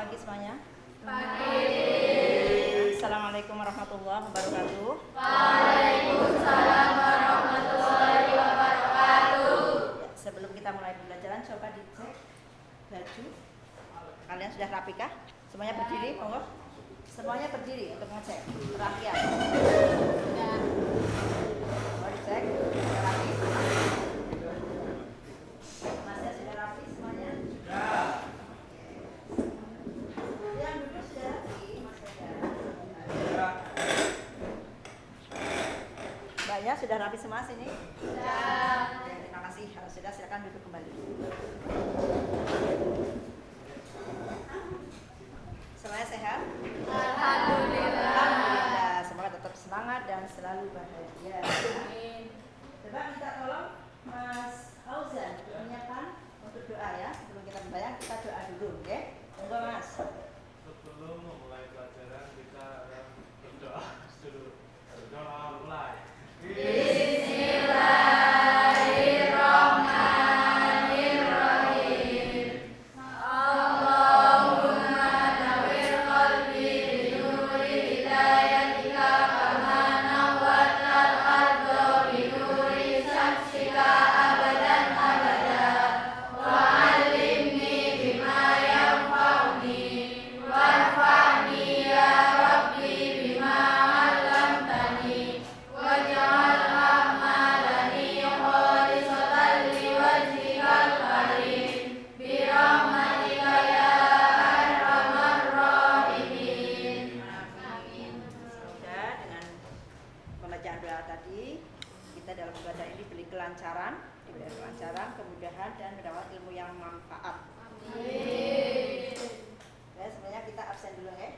pagi semuanya. Assalamualaikum warahmatullahi wabarakatuh. Waalaikumsalam warahmatullahi wabarakatuh. Ya, sebelum kita mulai pembelajaran, coba dicek baju. Kalian sudah rapi kah? Semuanya berdiri, monggo. Semuanya berdiri untuk ngecek kerapian. Mau dicek, sudah rapi? Masnya sudah rapi semuanya? Yang duduk sudah rapi, Mas Eda. Mbaknya sudah rapi semua sini? Sudah. Oke, terima kasih. Kalau sudah, silakan duduk kembali. Semuanya sehat? Alhamdulillah. Alhamdulillah. Semoga tetap semangat dan selalu bahagia. Amin. Coba minta tolong Mas Fauzan menyiapkan untuk doa ya. Sebelum kita membayar, kita doa dulu, oke? Monggo Mas. Sebelum memulai pelajaran kita akan berdoa dulu. Berdoa mulai. Bismillahirrahmanirrahim. Allahumma nawwir qalbi bi nuri hidayatika kama nawwartal arda bi nuri syamsika abadan abada. Wa 'allimni bima yanfa'uni warfa'ni ya rabbi bima 'allamtani waj'al a'malani khalisatan liwajhikal karim bi rahmatika ya arhamar rahimin. Amin. Semoga dengan pembacaan doa tadi kita dalam ibadah ini diberi kelancaran, kemudahan dan mendapat ilmu yang manfaat. Amin. Ya, sebenarnya kita absen dulu ya.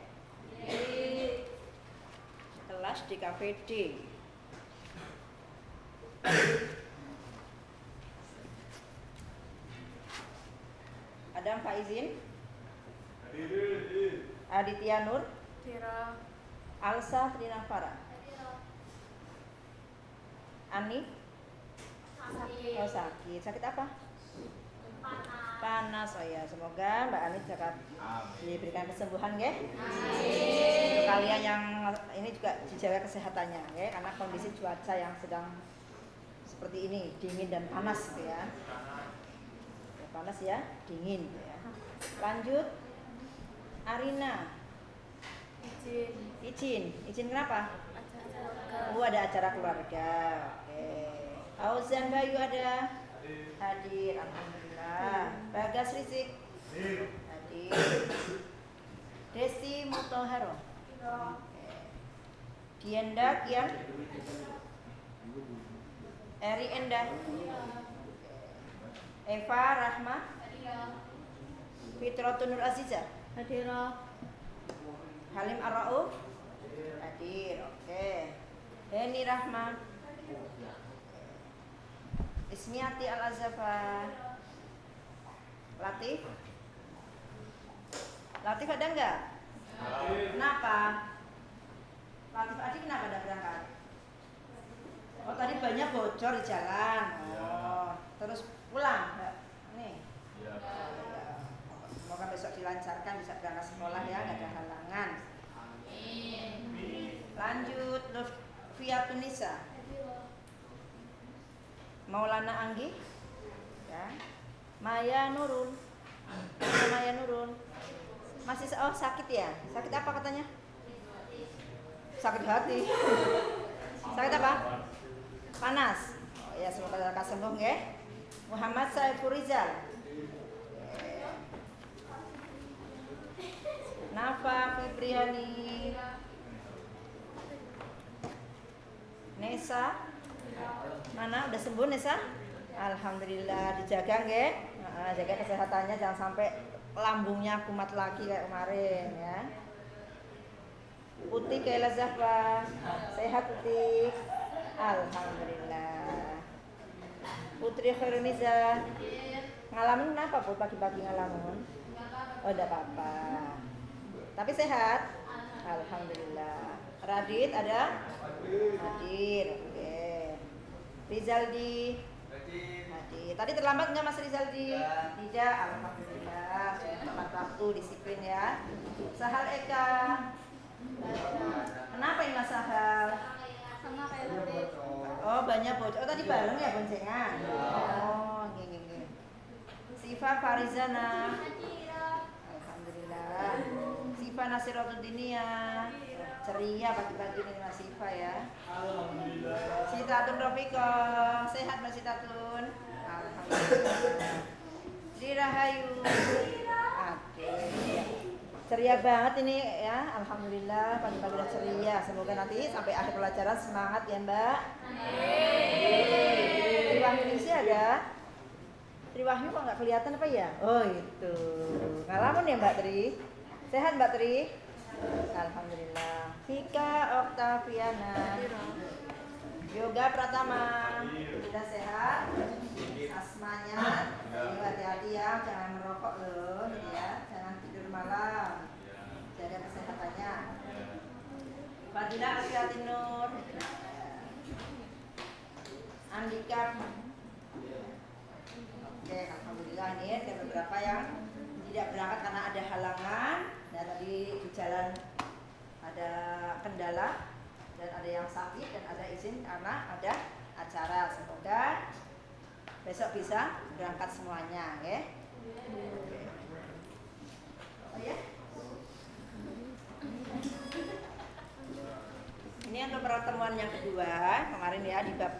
Kelas di KPD. Adam Faizin, Aditya Nur, Tira. Alsa Trinavara, Ani, oh sakit. Sakit apa? Panas. Oh ya, semoga Mbak Ani dapat diberikan kesembuhan ya. Untuk kalian yang ini juga dijaga kesehatannya ya, karena kondisi cuaca yang sedang seperti ini, dingin dan panas gitu ya. Panas ya, dingin ya. Lanjut, Arina. Izin kenapa? Oh, ada acara keluarga. Oke. Auzan Bayu ada? Hadir, alhamdulillah. Bagas Rizik hadir. Desi Mutoharo. Oke. Dienda Kian. Eri Endah. Eva Rahma. Fitrotun Nur Aziza. Halim Ar-Rauf hadir. Oke. Heni Rahma. Ismiati Al-Azafar. Latif ada enggak? Kenapa? Latif Adi kenapa ada berangkat? Oh, tadi banyak bocor di jalan. Oh, terus pulang enggak? Nih. Semoga besok dilancarkan, bisa berangkat sekolah ya, nggak ada halangan. Amin. Lanjut, Lutfia Tunisa, Maulana Anggi, ya. Maya Nurul, masih sakit ya? Sakit apa katanya? Sakit hati. Sakit apa? Panas. Oh ya, semoga lekas sembuh ya. Muhammad Saiful Rizal. Nafa Fibriani, Nesa, mana udah sembuh Nesa? Alhamdulillah, dijaga nggih. Jaga kesehatannya, jangan sampai lambungnya kumat lagi kayak kemarin ya. Putih Kaila Zahra, sehat Putih. Alhamdulillah. Putri Khairuniza, ngalamin kenapa Bu pagi-pagi ngalamin? Oh, enggak apa-apa. Tapi sehat? Alhamdulillah. Radit ada? Hadir. Oke. Rizaldi hadir. Tadi terlambat nggak Mas Rizaldi? Tidak. Alhamdulillah. Sudah tepat waktu. waktu, disiplin ya. Sahal Eka. Kenapa ini Mas Sahal? Sama kayak tadi. Oh banyak bocor. Oh tadi bareng ya boncengan. Oh gini. Sifa Farizana. Alhamdulillah. Sifa Nasiratul Dinia. Ceria pagi-pagi ini Mas Sifa ya. Alhamdulillah. Sitatun Rofiko. Sehat Mas Sitatun. Alhamdulillah. Dirahayu. Oke. Ceria banget ini ya, alhamdulillah pagi-pagi udah ceria. Semoga nanti sampai akhir pelajaran semangat ya Mbak. Triwahyu Ningsih ada? Triwahyu kok nggak kelihatan apa ya? Oh itu. Ngalamun ya Mbak Tri? Sehat Mbak Tri? Alhamdulillah. Hika Oktaviana. Yoga Pratama. Sudah sehat? Asmanya. Jadi hati-hati ya, jangan merokok loh, gitu ya. Jangan tidur malam. Jaga kesehatannya. Fadilah Asyatin Nur. Andika. Oke, alhamdulillah ini ada beberapa yang tidak berangkat karena ada halangan. Dan tadi di jalan ada kendala dan ada yang sakit dan ada izin karena ada acara. Semoga besok bisa berangkat semuanya, ya. Oh ya. Ini untuk pertemuan yang kedua kemarin ya di bab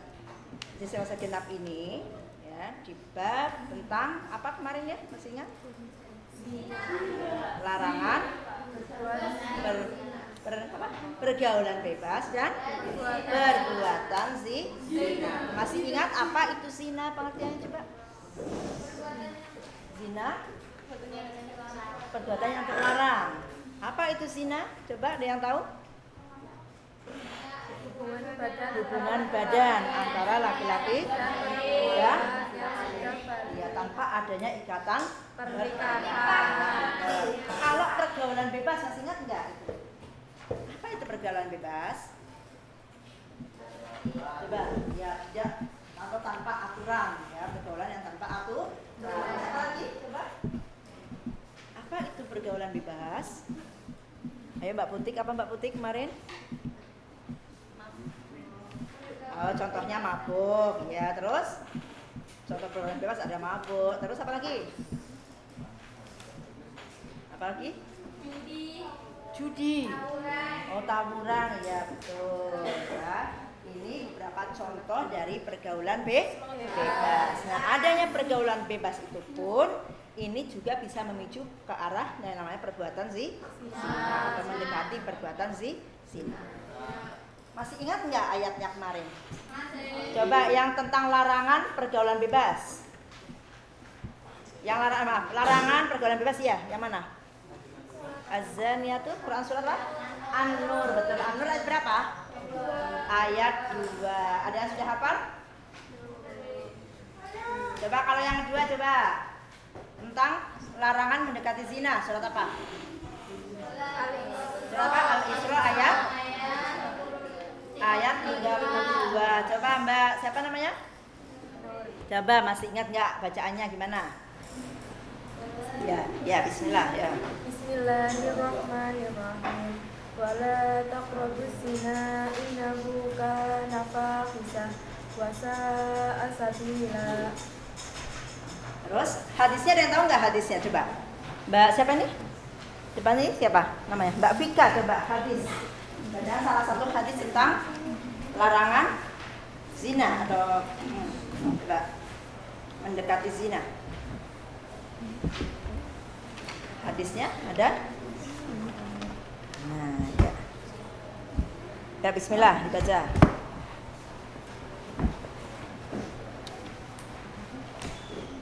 sisa segenap ini ya, di bab tentang apa kemarin ya, masih ingat? Larangan pergaulan bebas dan perbuatan zina. Masih ingat apa itu zina pengertiannya coba? Zina perbuatan yang terlarang. Apa itu zina? Coba ada yang tahu? Hubungan badan antara laki-laki dan ya tanpa adanya ikatan pernikahan. Kalau pergaulan bebas masih ingat enggak itu? Apa itu pergaulan bebas? Coba ya tidak atau tanpa aturan ya, pergaulan yang tanpa aturan. Apa lagi? Coba. Apa itu pergaulan bebas? Ayo Mbak Putik, apa Mbak Putik kemarin? Oh, contohnya mabuk, ya. Terus contoh pergaulan bebas ada mabuk. Terus apa lagi? Apa lagi? Judi. Oh, tawuran, ya betul. Ya. Ini beberapa contoh dari pergaulan bebas. Nah, adanya pergaulan bebas itu pun ini juga bisa memicu ke arah yang namanya perbuatan zina atau mendekati perbuatan zina. Masih ingat nggak ayatnya kemarin? Coba yang tentang larangan pergaulan bebas. Yang larangan pergaulan bebas ya, yang mana? Az-Zaniyatu, Quran surat apa? An-Nur, betul. An-Nur ayat berapa? Ayat 2. Ada yang sudah hafal? Coba kalau yang kedua coba. Tentang larangan mendekati zina, surat apa? Surat apa? Al-Isra ayat 32. Coba Mbak, siapa namanya? Coba masih ingat nggak bacaannya gimana? Ya bismillah ya. Bismillahirrahmanirrahim. Wala taqrabus zina innahu kana fahisah wa sa'a sabila. Terus hadisnya ada yang tahu nggak hadisnya? Coba Mbak siapa nih? Depan ini siapa namanya? Mbak Vika, coba hadis. Ada salah satu hadis tentang larangan zina atau coba mendekati zina. Hadisnya ada? Nah, ya. Ya bismillah dibaca.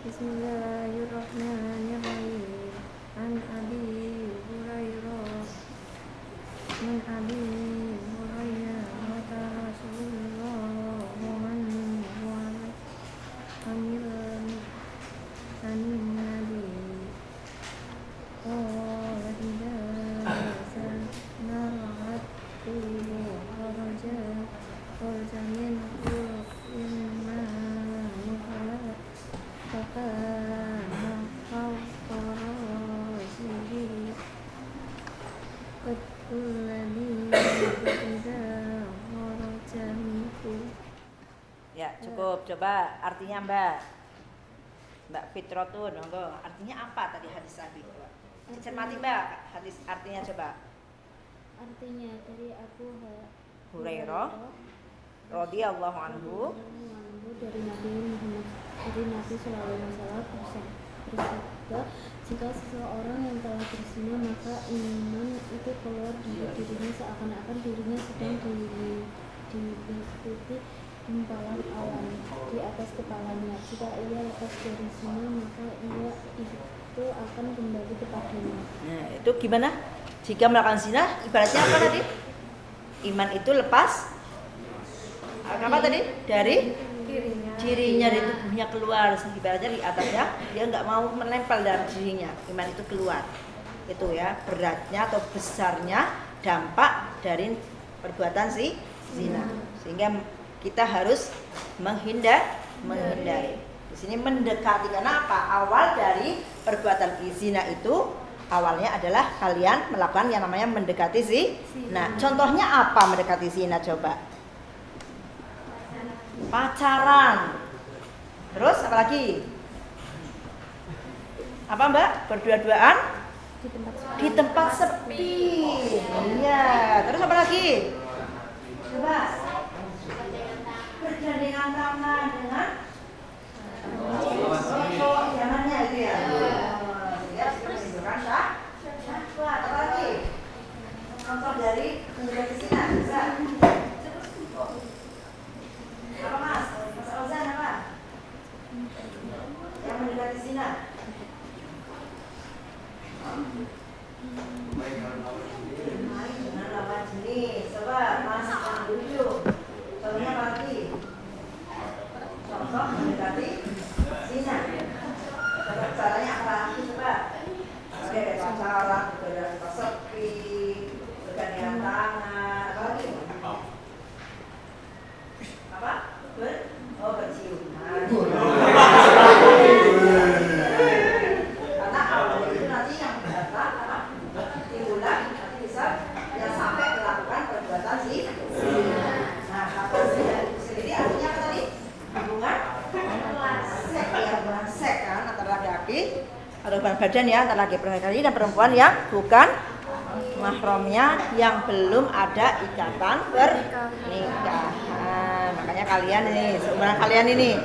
Bismillahirrahmanirrahim. An Abi Hurairah. Min Abi Hurairah kata Rasulullah Muhammad Anin Nabi qala idza sanarat kharaja min imma fakana fawqa ra'sihi الذي إذا خرج منه. Ya, cukup. Coba artinya Mbak Fitrotun, monggo. Artinya apa tadi hadis Abi? Dicermati Mbak, hadis artinya coba. Artinya dari Abu Hurairah radhiyallahu anhu dari Nabi Muhammad, dari Nabi Shallallahu Alaihi Wasallam bersabda, jika seseorang yang telah berzina maka iman itu keluar dari dirinya seakan-akan dirinya sedang diliputi gumpalan awan di atas kepalanya. Jika ia lepas dari zina maka ia itu akan kembali kepadanya. Nah, itu gimana? Jika melakukan zina, ibaratnya apa tadi? Iman itu lepas apa tadi? Dari dirinya, dari tubuhnya keluar. Ibaratnya di atasnya dia nggak mau menempel dalam dirinya. Iman itu keluar. Itu ya beratnya atau besarnya dampak dari perbuatan si zina. Sehingga kita harus menghindari. Di sini mendekati, karena apa? Awal dari perbuatan zina itu awalnya adalah kalian melakukan yang namanya mendekati zina. Contohnya apa mendekati zina coba? Pacaran. Terus apa lagi? Apa Mbak? Berdua-duaan di tempat sepi. Iya. Terus apa lagi? Coba. Bergandengan tangan dengan jangannya itu ya. Ya, menunjukkan syahwat. Apa lagi? Contoh dari mendekati zina bisa. Apa Mas? Mas Ozan apa? Yang mendekati zina. Main dengan lawan jenis. Coba Mas Anduju. Contohnya apa lagi? Contoh mendekati zina. Coba caranya apa lagi coba? Oke, pacaran, bergandengan sepi, bergandengan tangan, apa lagi? Apa? Berciuman. Karena awalnya itu nanti yang datang apa? Timbulan nanti bisa yang sampai melakukan perbuatan zina. Nah, kata zina itu sendiri artinya apa tadi? Hubungan seks, ya, hubungan seks kan antara laki-laki atau hubungan badan ya antara laki-laki dan perempuan yang bukan mahramnya, yang belum ada ikatan pernikahan. Makanya kalian ini, seumuran kalian ini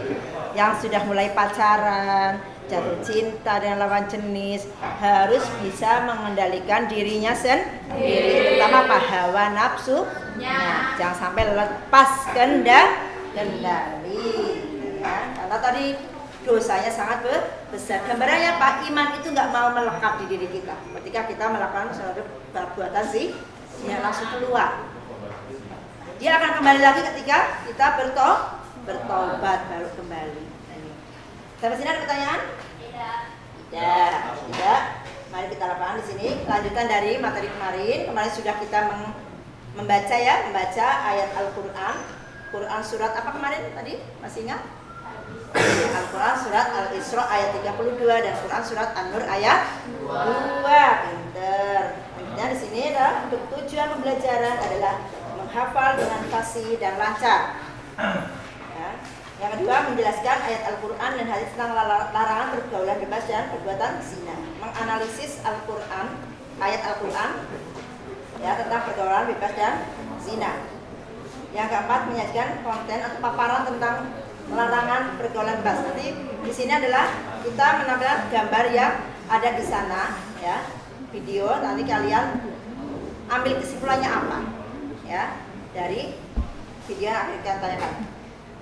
yang sudah mulai pacaran, jatuh cinta dengan lawan jenis harus bisa mengendalikan dirinya sendiri, terutama apa? Hawa nafsu. Nah, jangan sampai lepas kendali ya. Karena tadi dosanya sangat besar. Gambarannya Pak, iman itu nggak mau melekat di diri kita. Ketika kita melakukan suatu perbuatan yang langsung keluar. Dia akan kembali lagi ketika kita bertobat baru kembali. Sampai sini ada pertanyaan? Tidak. Mari kita lakukan di sini. Lanjutan dari materi kemarin. Kemarin sudah kita membaca ayat Al-Quran. Quran surat apa kemarin tadi? Masih ingat? Al-Quran surat Al-Isra ayat 32 dan Quran surat An-Nur ayat 2. Pinter. Intinya di sini adalah untuk tujuan pembelajaran adalah menghafal dengan fasih dan lancar. Ya. Yang kedua, menjelaskan ayat Al-Quran dan hadis tentang larangan pergaulan bebas dan perbuatan zina. Menganalisis Al-Quran, ayat Al-Quran ya tentang pergaulan bebas dan zina. Yang keempat, menyajikan konten atau paparan tentang larangan pergaulan bebas. Nanti di sini adalah kita menampilkan gambar yang ada di sana, ya, video. Nanti kalian ambil kesimpulannya apa, ya, dari video yang akan kita tanyakan.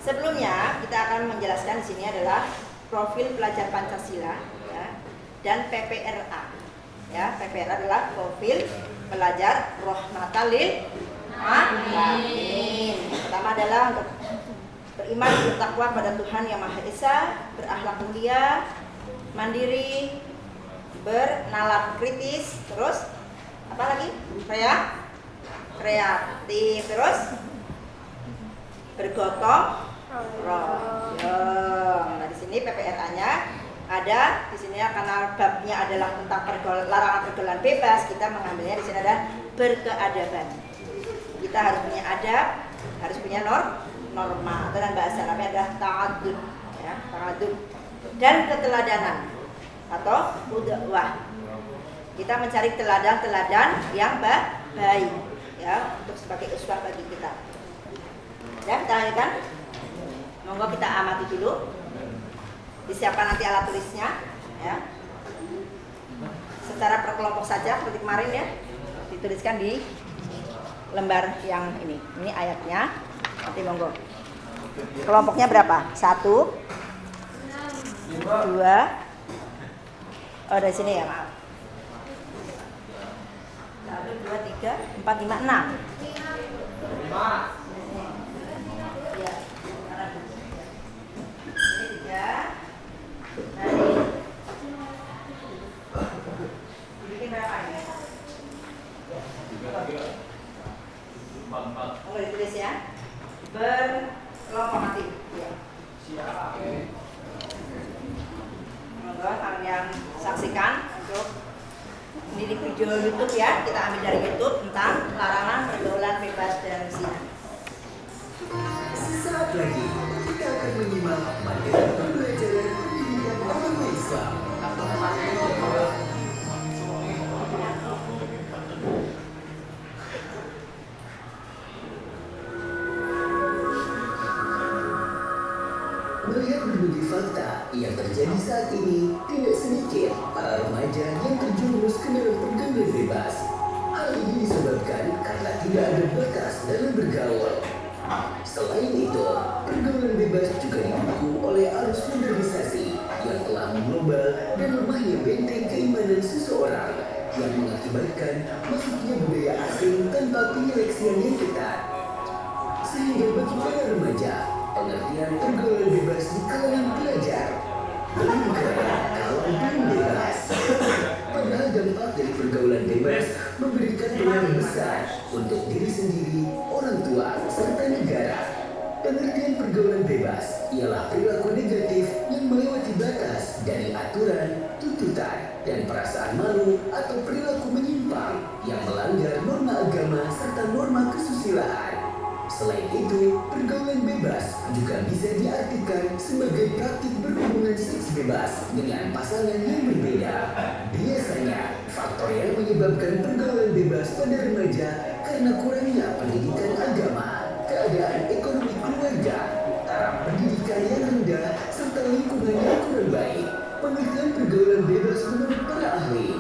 Sebelumnya kita akan menjelaskan di sini adalah profil pelajar Pancasila, ya, dan PPRA. Ya, PPRA adalah profil pelajar Rahmatan lil Alamin. Pertama adalah untuk beriman, bertakwa pada Tuhan Yang Maha Esa, berakhlak mulia, mandiri, bernalar kritis, terus apa lagi? Kreatif, terus bergotong royong. Nah, di sini PPRA-nya ada di sini karena babnya adalah tentang larangan pergaulan bebas, kita mengambilnya di sini ada berkeadaban. Kita harus punya adab, harus punya norma. Atau dalam bahasa Arabnya adalah ta'adud, ya, ta'adud. Dan keteladanan atau udwah. Kita mencari teladan-teladan yang baik, ya, untuk sebagai uswah bagi kita. Ya, kita lanjutkan. Monggo kita amati dulu. Disiapkan nanti alat tulisnya, ya. Secara per kelompok saja seperti kemarin ya. Dituliskan di lembar yang ini. Ini ayatnya. Nanti monggo. Kelompoknya berapa? 1, 2. Oh, dari sini ya, maaf. 1, 2, 3, 4, 5, 6. 5. Ya. Ini 3. Dibikin berapa ini? 4. Oh, ditulis ya. Berkelompok nanti. Ya. Siap. Monggo kalian saksikan untuk ini di video YouTube ya. Kita ambil dari YouTube tentang larangan pergaulan bebas dan zina. Sesaat lagi kita akan menyimak materi pembelajaran pendidikan agama Islam. Melihat berbagai fakta yang terjadi saat ini, tidak sedikit para remaja yang terjerumus ke dalam pergaulan bebas. Hal ini disebabkan karena tidak ada batas dalam bergaul. Selain itu, pergaulan bebas juga didukung oleh arus modernisasi yang telah mengglobal dan lemahnya benteng keimanan seseorang yang mengakibatkan masuknya budaya asing tanpa penyeleksian yang ketat. Sehingga bagi para remaja, pengertian pergaulan bebas di kalangan pelajar belum keren kalau belum bebas. Padahal dampak dari pergaulan bebas memberikan pengaruh besar untuk diri sendiri, orang tua, serta negara. Pengertian pergaulan bebas ialah perilaku negatif yang melewati batas dari aturan, tuntutan, dan perasaan malu atau perilaku menyimpang yang melanggar norma agama serta norma kesusilaan. Selain itu, pergaulan bebas juga bisa diartikan sebagai praktik berhubungan seks bebas dengan pasangan yang berbeda. Biasanya, faktor yang menyebabkan pergaulan bebas pada remaja karena kurangnya pendidikan agama, keadaan ekonomi keluarga, taraf pendidikan yang rendah, serta lingkungan yang kurang baik. Pengertian pergaulan bebas menurut para ahli,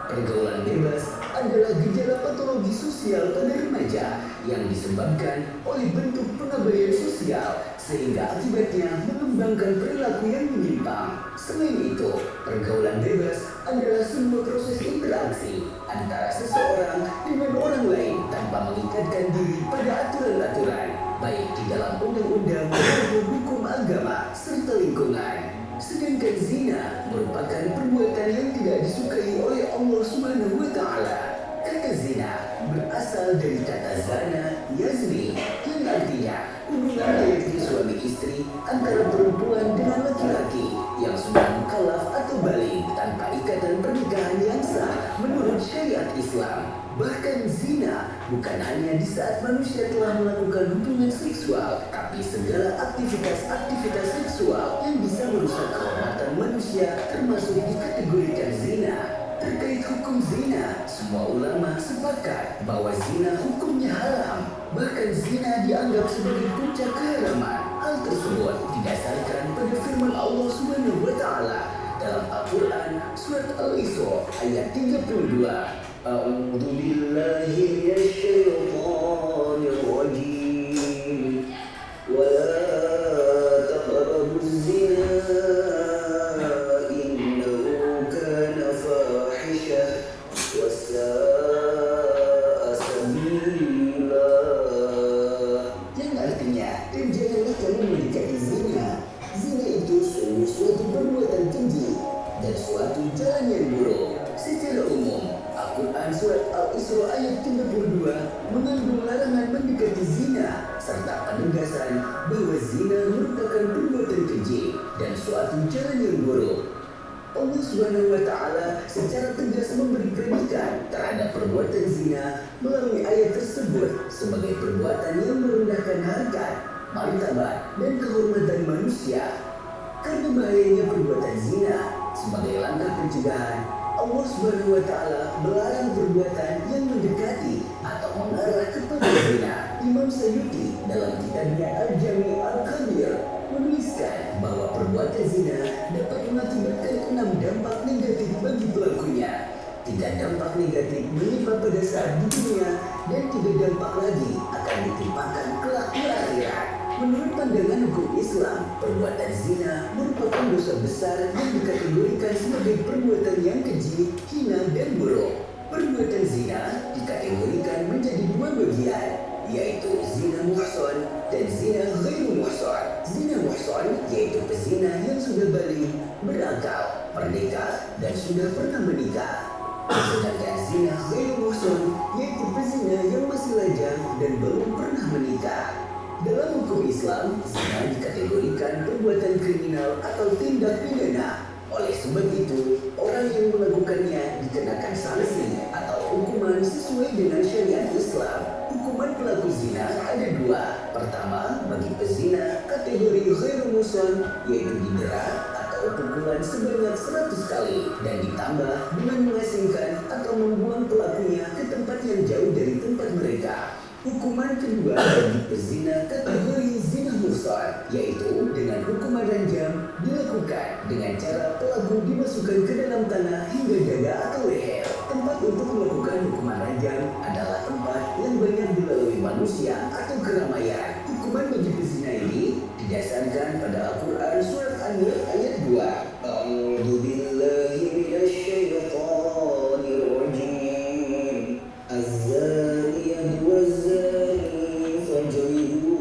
pergaulan bebas adalah gejala patologi sosial pada remaja yang disebabkan oleh bentuk pengabaian sosial sehingga akibatnya mengembangkan perilaku yang menyimpang. Selain itu, pergaulan bebas adalah sebuah proses interaksi antara seseorang dengan orang lain tanpa mengikatkan diri pada aturan-aturan, baik di dalam undang-undang maupun hukum agama serta lingkungan. Sedangkan zina merupakan perbuatan yang tidak disukai oleh Allah Subhanahu wa Ta'ala. Kata zina berasal dari kata zana yazni yang artinya hubungan layaknya suami istri antara perempuan dengan laki-laki yang sudah mukallaf atau baligh tanpa ikatan pernikahan yang sah menurut syariat Islam. Bahkan zina bukan hanya di saat manusia telah melakukan hubungan seksual, tapi segala aktivitas seksual yang bisa merusak kehormatan manusia termasuk dikategorikan zina. Terkait hukum zina, semua ulama sepakat bahwa zina hukumnya haram. Bahkan zina dianggap sebagai puncak keharaman. Hal tersebut didasarkan pada firman Allah Subhanahu wa Ta'ala dalam Al-Quran surat Al-Isra ayat 32. A'udzu billahi minasyaitonir rajim. Wa la taqrabuz zina innahu kana fahishah wa sa'a sabila. Yang artinya, dan janganlah kamu mendekati zina. Zina itu sungguh suatu perbuatan keji dan suatu jalan yang buruk. Secara umum, Al-Quran surat Al-Isra ayat 32 mengandung larangan mendekati zina serta penegasan bahwa zina merupakan perbuatan keji dan suatu jalan yang buruk. Allah Subhanahu wa Ta'ala secara tegas memberi predikat terhadap perbuatan zina melalui ayat tersebut sebagai perbuatan yang merendahkan harkat, martabat, dan kehormatan manusia. Karena bahayanya perbuatan zina, sebagai langkah pencegahan, Allah Subhanahu wa Ta'ala melarang perbuatan yang mendekati atau mengarah kepada zina. Imam Sayyuti dalam kitabnya Al-Jami' Al-Kabir menuliskan bahwa perbuatan zina dapat mengakibatkan 6 dampak negatif bagi pelakunya. 3 dampak negatif menimpa pada saat di dunia dan 3 dampak lagi akan ditimpakan kelak di akhirat. Menurut pandangan hukum Islam, perbuatan zina merupakan dosa besar yang dikategorikan sebagai perbuatan yang keji, hina, dan buruk. Perbuatan zina dikategorikan menjadi 2 bagian, yaitu zina muhsan dan zina ghairu muhsan. Zina muhsan yaitu pezina yang sudah balik, berakal, merdeka, dan sudah pernah menikah. Sedangkan zina ghairu muhsan yaitu pezina yang masih lajang dan belum pernah menikah. Dalam hukum Islam, zina dikategorikan perbuatan kriminal atau tindak pidana. Oleh sebab itu, orang yang melakukannya dikenakan sanksi atau hukuman sesuai dengan syariat Islam. Hukuman pelaku zina ada 2. Pertama, bagi pezina kategori ghairu muhsan yaitu didera atau pukulan sebanyak 100 kali dan ditambah dengan mengasingkan atau membuang pelakunya ke tempat yang jauh dari tempat mereka. Hukuman kedua bagi pezina kategori zina muhsan yaitu dengan hukuman ranjam dilakukan dengan cara pelaku dimasukkan ke dalam tanah hingga dada atau leher. Tempat untuk melakukan hukuman ranjam adalah tempat yang banyak dilalui manusia atau keramaian. Hukuman bagi pezina ini didasarkan pada Al-Quran surat An-Nur ayat 2. A'udzu billahi minasy syaithanir rajim. Az-zaniyatu waz-zani fajlidu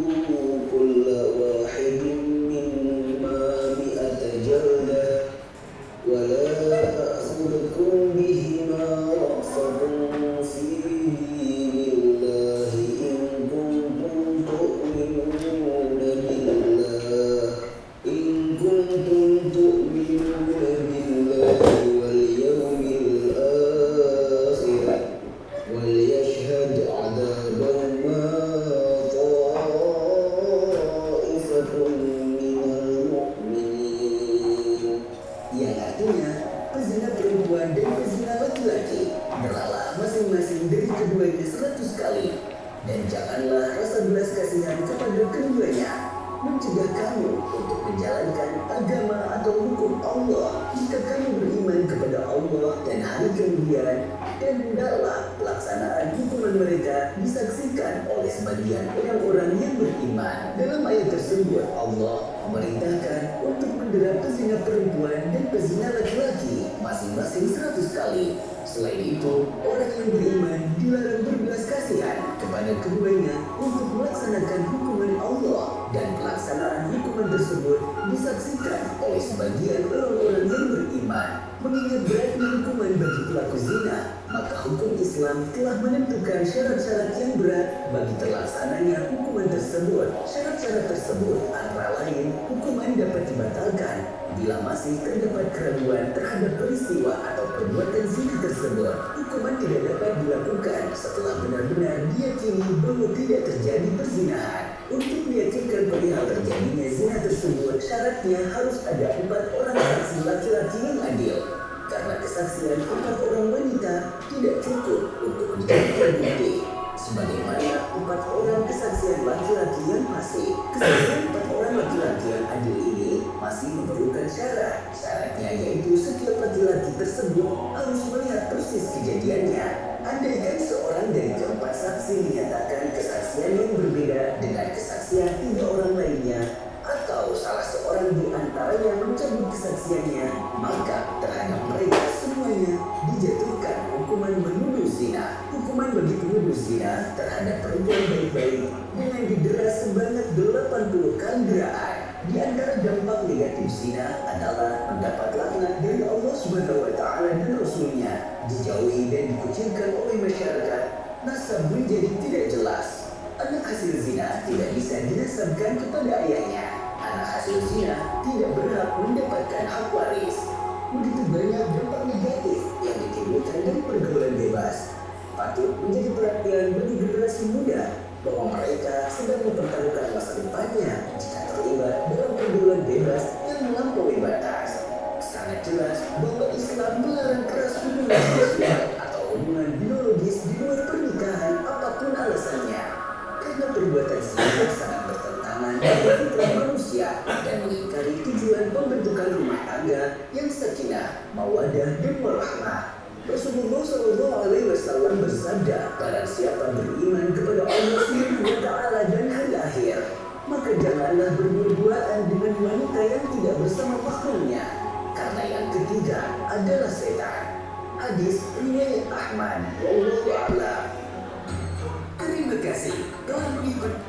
kulla wahidin minhuma mi'ata jaldah wa la ta'khudhukum bihima ra'fatun fi dinillahi in kuntum tu'minuna billahi wal yawmil akhir وليشهد عذابهما طائفة من المؤمنين. Yang artinya pezina perempuan dan pezina laki-laki beralah masing-masing dari keduanya 100 kali. Dan janganlah rasa belas kasihan kepada keduanya mencegah kamu untuk menjalankan agama atau hukum Allah jika kamu beriman kepada Allah dan hari kemudian, dan hendaklah pelaksanaan hukuman mereka disaksikan oleh sebagian orang-orang yang beriman. Dalam ayat tersebut Allah memerintahkan untuk mendera pezina perempuan dan pezina laki-laki masing-masing 100 kali. Selain itu, orang yang beriman dilarang berbelas kasihan kepada keduanya untuk melaksanakan hukuman Allah, dan pelaksanaan hukuman tersebut disaksikan oleh sebagian orang-orang yang beriman. Mengingat beratnya hukuman bagi pelaku zina, maka hukum Islam telah menentukan syarat-syarat yang berat bagi terlaksananya hukuman tersebut. Syarat-syarat tersebut antara lain, hukuman dapat dibatalkan bila masih terdapat keraguan terhadap peristiwa atau perbuatan zina tersebut. Hukuman tidak dapat dilakukan setelah benar-benar diyakini bahwa tidak terjadi perzinahan. Untuk meyakinkan perihal terjadinya zina tersebut, syaratnya harus ada 4 orang saksi laki-laki yang adil. Karena kesaksian 4 orang wanita tidak cukup untuk dijadikan bukti. Sebagaimana 4 orang kesaksian laki-laki yang fasik, kesaksian 4 orang laki-laki yang adil ini masih memerlukan syarat. Syaratnya yaitu setiap laki-laki tersebut harus melihat persis kejadiannya. Andaikan seorang dari keempat saksi menyatakan kesaksian yang berbeda dengan kesaksian 3 orang lainnya, atau salah seorang di antaranya mencabut kesaksiannya, maka terhadap mereka semuanya dijatuhkan hukuman menuduh zina. Hukuman bagi penuduh zina terhadap perempuan baik-baik dengan didera sebanyak 80 kali deraan. Di antara dampak negatif zina adalah mendapat laknat dari Allah Subhanahu wa Ta'ala dan Rasul-Nya, dijauhi dan dikucilkan oleh masyarakat, nasab menjadi tidak jelas. Anak hasil zina tidak bisa dinasabkan kepada ayahnya. Anak hasil zina tidak berhak mendapatkan hak waris. begitu banyak dampak negatif yang ditimbulkan dari pergaulan bebas. Patut menjadi perhatian bagi generasi muda bahwa mereka sedang mempertaruhkan masa depannya jika terlibat dalam pergaulan bebas yang melampaui batas. Sangat jelas bahwa Islam melarang keras hubungan seksual atau hubungan biologis di luar pernikahan apapun alasannya. Karena perbuatan zina sangat bertentangan dengan fitrah manusia dan mengingkari tujuan pembentukan rumah tangga yang sakinah, mawaddah dan warahmah. Rasulullah Shallallahu Alaihi Wasallam bersabda, barang siapa beriman kepada Allah Subhanahu Wa Taala dan hari akhir, maka janganlah berbuat-buatan dengan wanita yang tidak bersama mahramnya, karena yang ketiga adalah setan. Hadis riwayat Ahmad. Wallahu a'lam. Terima kasih telah mengikuti.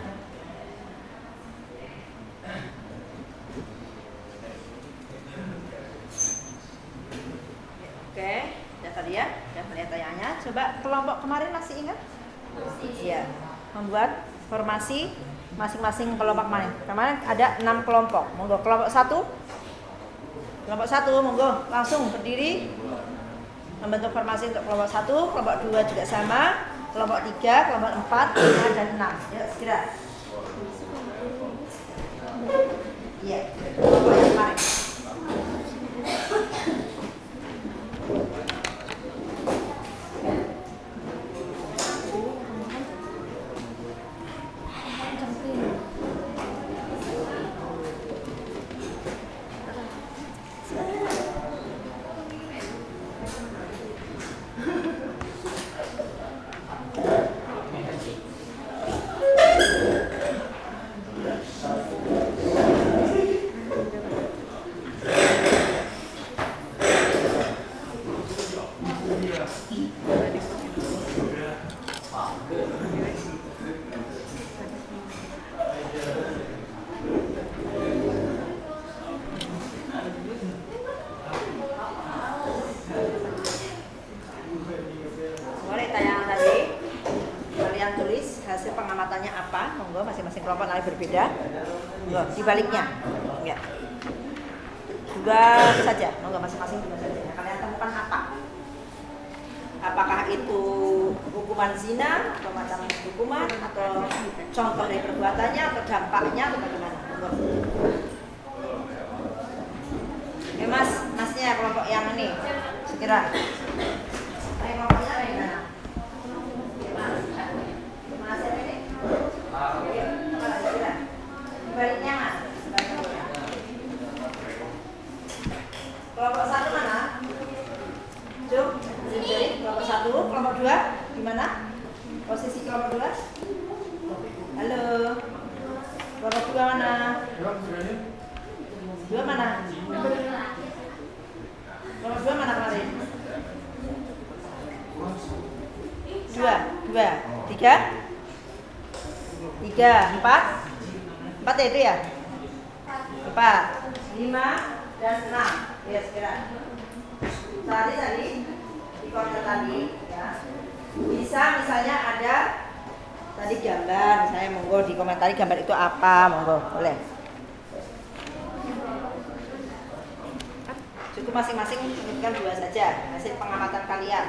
Oke, ya tadi ya, udah melihat tayangannya. Coba kelompok kemarin masih ingat? Iya, membuat formasi masing-masing kelompok kemarin. Kemarin ada 6 kelompok. Monggo kelompok 1. Kelompok 1, monggo langsung berdiri membentuk formasi untuk kelompok 1. Kelompok 2 juga sama. Kelompok 3, kelompok 4, 5 dan 6. Ya, segera. Iya, kelompok yang kemarin. Kelompok lain berbeda, dibaliknya, ya. 2 saja, monggo masing-masing 2 saja. Kalian temukan apa? Apakah itu hukuman zina atau macam hukuman atau contoh dari perbuatannya atau dampaknya atau bagaimana? Monggo. Oke masnya kelompok yang ini, segera. Kelompoknya dari mana? Masnya ini? Baliknya mas. Kelompok 1 mana? Cuk, kelompok 1, kelompok 2 di mana? Posisi kelompok 2? Halo. Kelompok 2 mana? 2 mana? Kelompok 2 mana kemarin? 2, 3, 4 ya itu ya? 4, 5 dan 6. Ya segera. Tadi di konten tadi ya. Bisa misalnya ada tadi gambar, misalnya monggo di komentari gambar itu apa, monggo boleh. Cukup masing-masing sebutkan 2 saja hasil pengamatan kalian.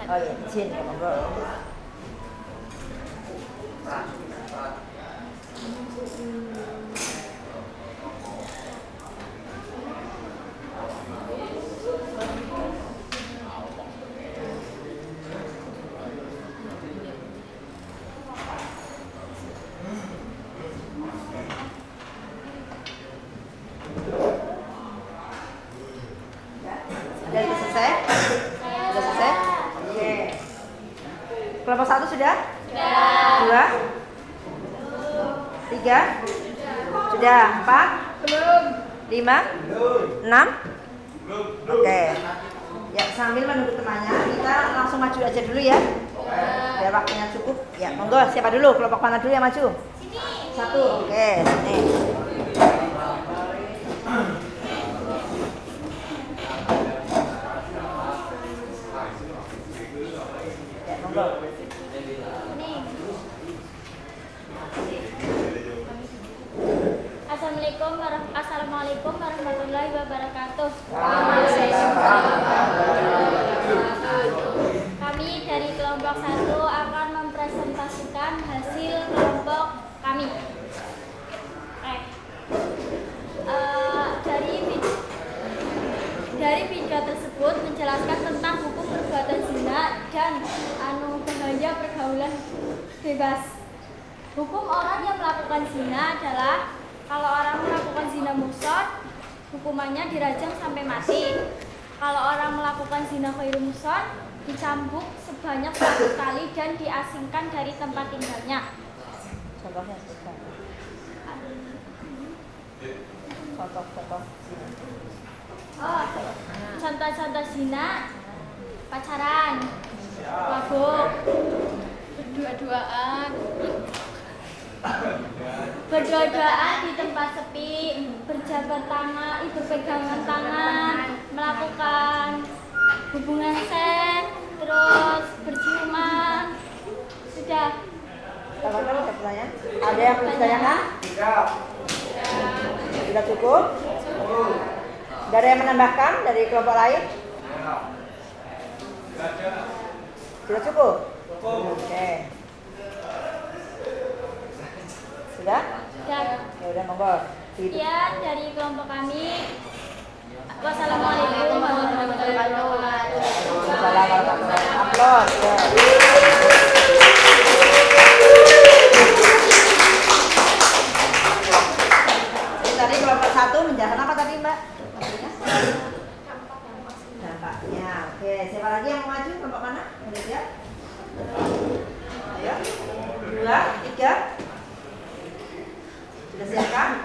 Oh iya, izin ya monggo. Sudah selesai? Sudah selesai? Oke. Kelompok 1 sudah? Sudah. 2? 3? Sudah. 4? Belum. 5? 6? Oke. Ya, sambil menunggu temannya, kita langsung maju aja dulu ya. Biar waktunya cukup. Ya, monggo. Siapa dulu? Kelompok mana dulu yang maju? Sini. 1. Oke, sini. Ya, monggo. Assalamualaikum warahmatullahi wabarakatuh. Kami dari kelompok 1 akan mempresentasikan hasil kelompok kami. Dari video tersebut menjelaskan tentang hukum perbuatan zina dan bahaya pergaulan bebas. Hukum orang yang melakukan zina adalah kalau orang melakukan zina muhsan, hukumannya dirajam sampai mati. Kalau orang melakukan zina ghairu muhsan, dicambuk sebanyak 100 kali dan diasingkan dari tempat tinggalnya. Contohnya contoh. Contoh-contoh zina: pacaran, mabuk, berdua-duaan, berdoa-doaan di tempat sepi, berpegangan tangan, melakukan hubungan seks, terus berciuman. Sudah. Teman-teman ada pertanyaan? Ada yang perlu ditanyakan? Sudah cukup? Tidak ada yang menambahkan dari kelompok lain? Sudah cukup? Oke. Sudah? Dan Ya udah monggo. sekian dari kelompok kami. Wassalamualaikum warahmatullahi wabarakatuh. Assalamualaikum warahmatullahi wabarakatuh. Tadi kelompok 1 menjelaskan apa tadi Mbak? Dampaknya. Oke, siapa lagi yang mau maju? Kelompok mana? Udah siap? Ayo. 2, 3. Sudah siap kan?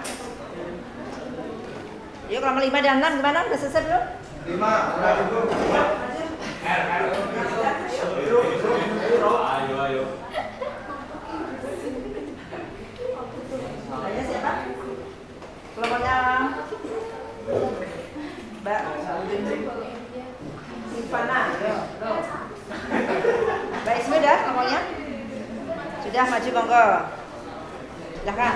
Yuk kelompok 5 dan 6 gimana? Udah selesai belum? 5, ayo. Ayo siapa? Kelompoknya Mbak Sivana. Mbak Ismi udah kelompoknya? Sudah maju monggo. Silahkan.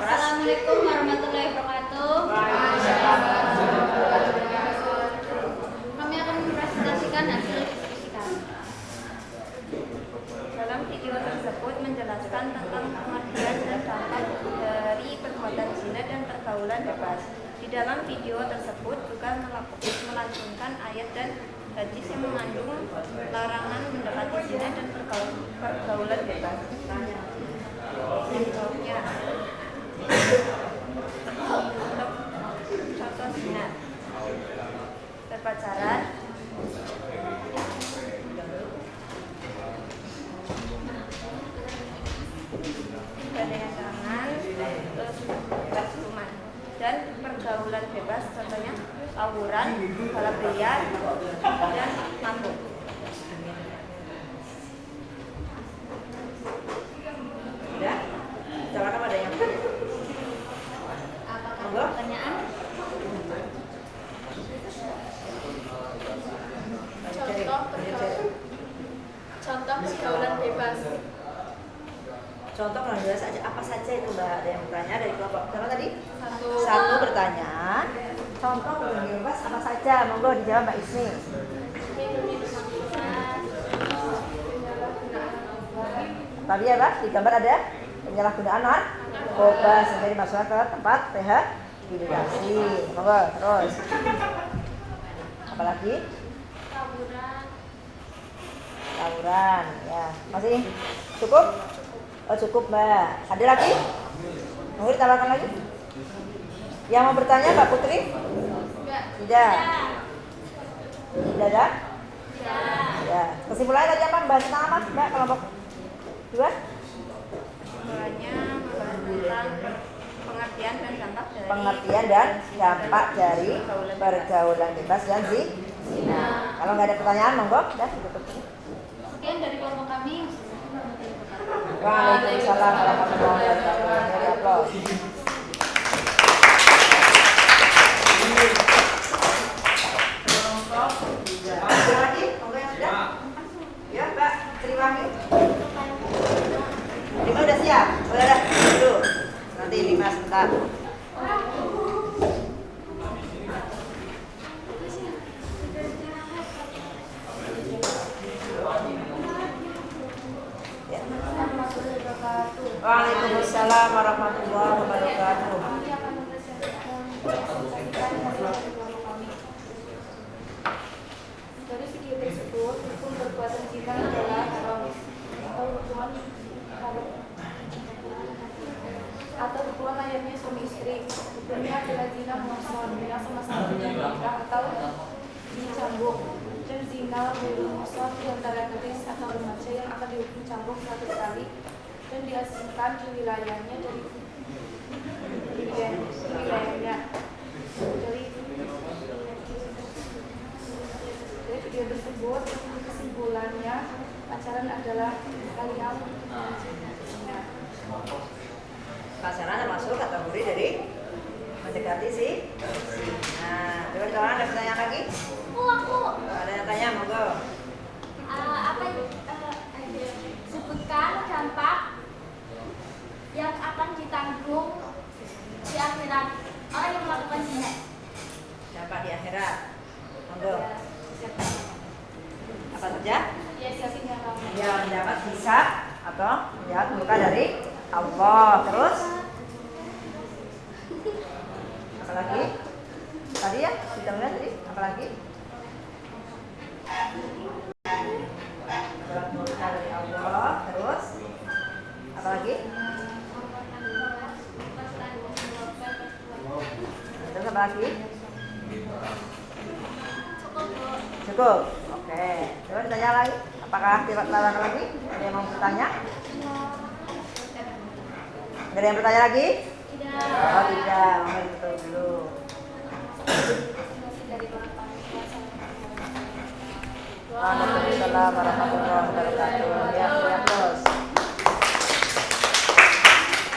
Assalamualaikum warahmatullahi wabarakatuh. Kami akan mempresentasikan hasil diskusi kami. Dalam video tersebut menjelaskan tentang pengertian dan dampak dari perbuatan zina dan pergaulan bebas. Di dalam video tersebut juga melanjutkan ayat dan hadis yang mengandung larangan mendekati zina dan pergaulan bebas. Contohnya, untuk contoh zina, berpacaran, gandengan tangan, terus berciuman, dan pergaulan bebas contohnya tawuran, balap biliar, dan mabuk. Udah? Silakan ada yang Apakah pertanyaan? Contoh pergaulan bebas. contoh kalau jelas aja apa saja itu Mbak, ada yang bertanya dari kelompok berapa tadi? Satu. Satu bertanya, contoh pergaulan bebas apa saja? Monggo dijawab Mbak Ismi. Tadi ya Pak, di gambar ada penyalahgunaan narkoba sehingga dimasukkan ke tempat rehabilitasi. Monggo terus. Apalagi? Tawuran, ya. Masih cukup? Oh cukup Mbak. Ada lagi? Monggo ditambahkan lagi. Yang mau bertanya Mbak Putri? Tidak. Tidak ada? Ya. Kesimpulannya tadi apa? Bahas tentang apa Mbak kelompok 2? Kesimpulannya membahas tentang pengertian dan dampak dari pergaulan bebas dan zina. Kalau nggak ada pertanyaan, monggo, udah ditutup. Sekian dari kelompok kami. Waalaikumsalam warahmatullahi wabarakatuh. Dari aplaus. Ada lagi? Monggo yang sudah? Ya Mbak, terima kasih. Lima udah siap? Udah, dulu. Nanti 5 sebentar. Waalaikumsalam warahmatullahi wabarakatuh. Dari video tersebut, hukum perbuatan zina adalah haram atau hubungan layaknya suami istri. Hukumnya adalah zina muhsan yang sama-sama tidak menikah atau dicambuk, dan zina ghairu muhsan di antara gadis atau remaja yang akan dihukum cambuk 100 kali dan diasingkan di wilayahnya dari video tersebut. Kesimpulannya, pacaran adalah kalian Pacaran termasuk kategori dari mendekati sih. Nah, coba di kawan ada pertanyaan lagi? Aku Ada yang tanya, monggo. sebutkan dampak yang akan ditanggung di akhirat orang yang melakukan zina. Dampak di akhirat, monggo. Apa saja? Ya, mendapat hisab atau mendapat murka dari Allah. Terus? Apalagi? Tadi ya, kita melihat tadi. Apalagi? Mendapat murka dari Allah. Terus? Apalagi? Terus apa lagi? Cukup. Oke. Coba ditanya lagi. Apakah tidak lawan lagi? Ada yang mau bertanya? Nggak ada yang bertanya lagi? Tidak. Oh tidak. Mau ditutup dulu. Waalaikumsalam warahmatullahi wabarakatuh. Ya, terus.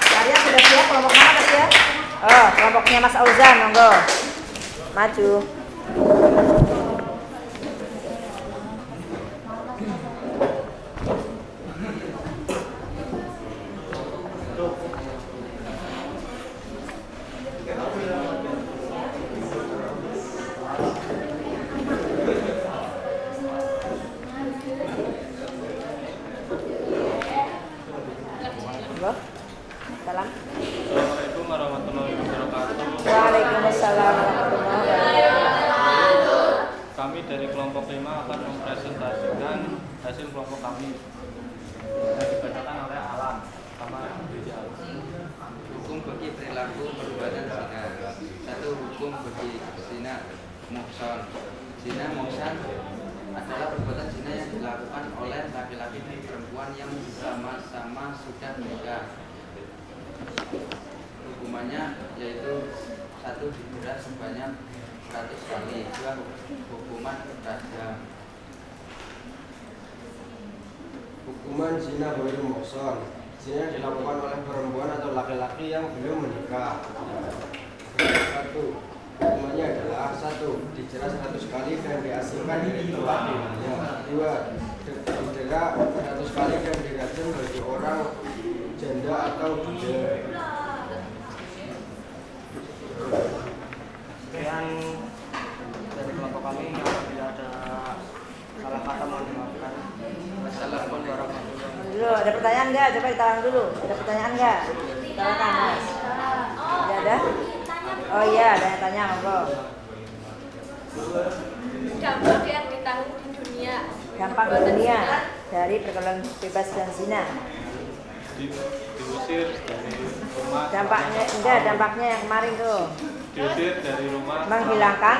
Kalian sudah siap kelompok mana tadi ya? Oh, kelompoknya Mas Auzan, monggo. Maju. Monggo. Salam. Assalamualaikum warahmatullahi wabarakatuh. Waalaikumsalam warahmatullahi wabarakatuh. Kami dari kelompok 5 akan mempresentasikan hasil kelompok kami yang dibacakan oleh Alam sama Dede Alam. Hukum bagi perilaku perbuatan zina. Satu, hukum bagi zina muhsan. Zina muhsan adalah perbuatan zina yang dilakukan oleh laki-laki dan perempuan yang sama-sama sudah menikah. Hukumannya yaitu 1, dijerat sebanyak 100 kali. 2. Hukuman rajam. Hukuman zina ghairu muhsan. Zina yang dilakukan oleh perempuan atau laki-laki yang belum menikah. 1. Hukumannya adalah 1. Dijerat 100 kali dan diasingkan dari tempat tinggalnya. 2. Didera 100 kali dan dirajam bagi orang janda atau budak. Sekian dari kelompok kami. Apabila ada salah kata mohon dimaafkan. Wassalamualaikum warahmatullahi wabarakatuh. Dulu ada pertanyaan nggak? Coba ditahan dulu. Ada pertanyaan nggak? Silakan Mas. Tidak ada? Oh iya, ada yang tanya, monggo. Dampak yang ditanggung di dunia. Dampak di dunia dari pergaulan bebas dan zina. Diusir dari rumah. Dampaknya enggak, dampaknya yang kemarin tuh. Diusir dari rumah. Menghilangkan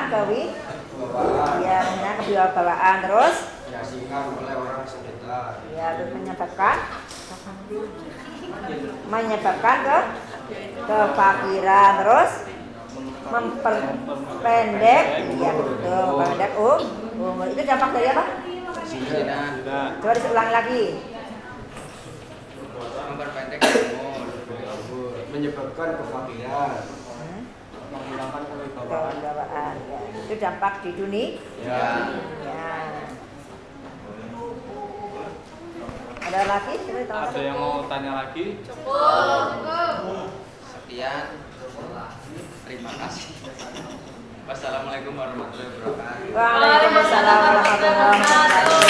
ya, kewibawaan terus Diasingkan oleh orang sekitar. ya, terus menyebabkan kefakiran, terus memperpendek ya betul, memperpendek umur. Itu dampak dari apa? Zina. Coba diulangi lagi. Memperpendek umur. Menyebabkan kefakiran. Menghilangkan kewibawaan. Kewibawaan ya. Itu dampak di dunia Ya. ya. Ada lagi? Coba ditahan. Ada yang mau tanya lagi? Sekian. Terima kasih. Wassalamualaikum warahmatullahi wabarakatuh. Waalaikumsalam warahmatullahi wabarakatuh.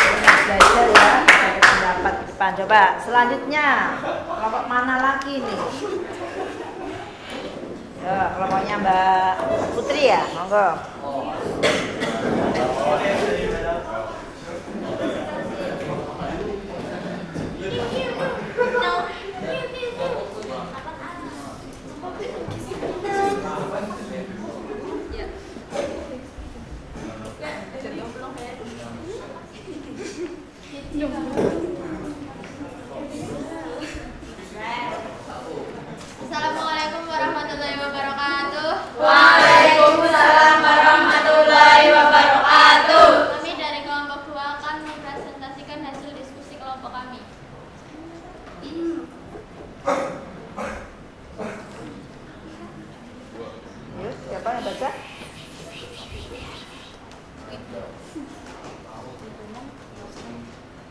Belajar ya, ada pendapat di depan. Coba selanjutnya kelompok mana lagi nih? Ya, kelompoknya Mbak Putri ya, monggo. Assalamualaikum warahmatullahi wabarakatuh. Waalaikumsalam warahmatullahi wabarakatuh. Kami dari kelompok 2 akan mempresentasikan hasil diskusi kelompok kami. Yuk, siapa yang baca?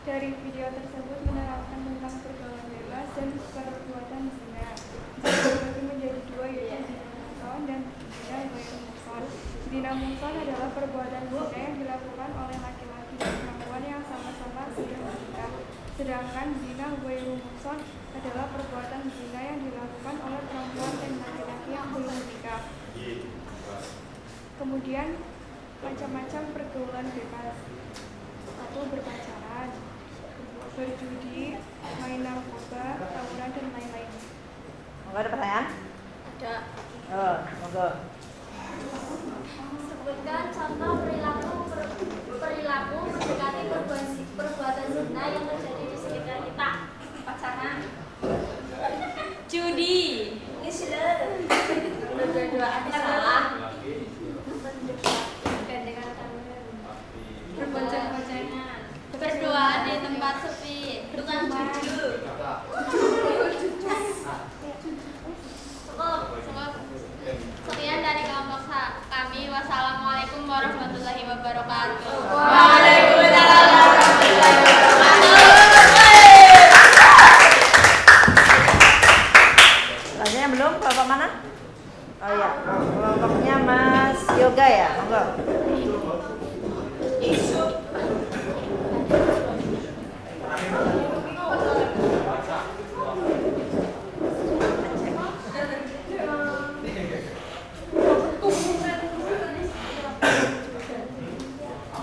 Dari video tersebut menerangkan tentang pergaulan bebas dan perbuatan zina. Dibagi menjadi 2, yaitu zina muhsan dan zina ghairu muhsan. Zina muhsan adalah perbuatan zina yang dilakukan oleh laki-laki dan perempuan yang sama-sama sudah menikah. Sedangkan zina ghairu muhsan adalah perbuatan zina yang dilakukan oleh perempuan dan laki-laki yang belum menikah. Kemudian macam-macam pergaulan bebas. 1. Berpacaran, berjudi, main narkoba, tawuran, dan lain-lain. Monggo, ada pertanyaan? Ada. Oh, monggo. Sebutkan contoh perilaku mendekati perbuatan zina yang terjadi di sekitar kita. Pacaran, judi, berdua-duaan salah, berboncengan, berduaan di tempat sepi, tukang jujur. Cukup. Sekian dari kelompok kami. Wassalamualaikum warahmatullahi wabarakatuh. Waalaikumsalam warahmatullahi wabarakatuh. Tanya belum? Kelompok mana? Oh iya, kelompoknya Mas Yoga ya, monggo.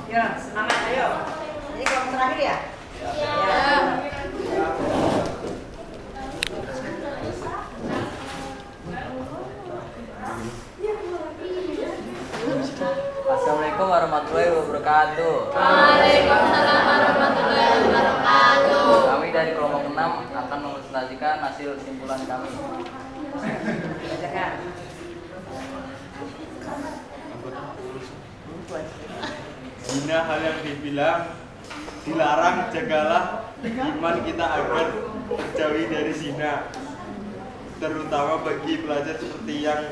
Ya, semangat ayo. Ini kelompok terakhir ya? Ya. Assalamualaikum warahmatullahi wabarakatuh. Waalaikumsalam warahmatullahi wabarakatuh. Kami dari kelompok 6 akan mempresentasikan hasil simpulan kami. Bacakan. Zina hal yang dilarang, jagalah iman kita agar terjauhi dari zina, terutama bagi pelajar seperti yang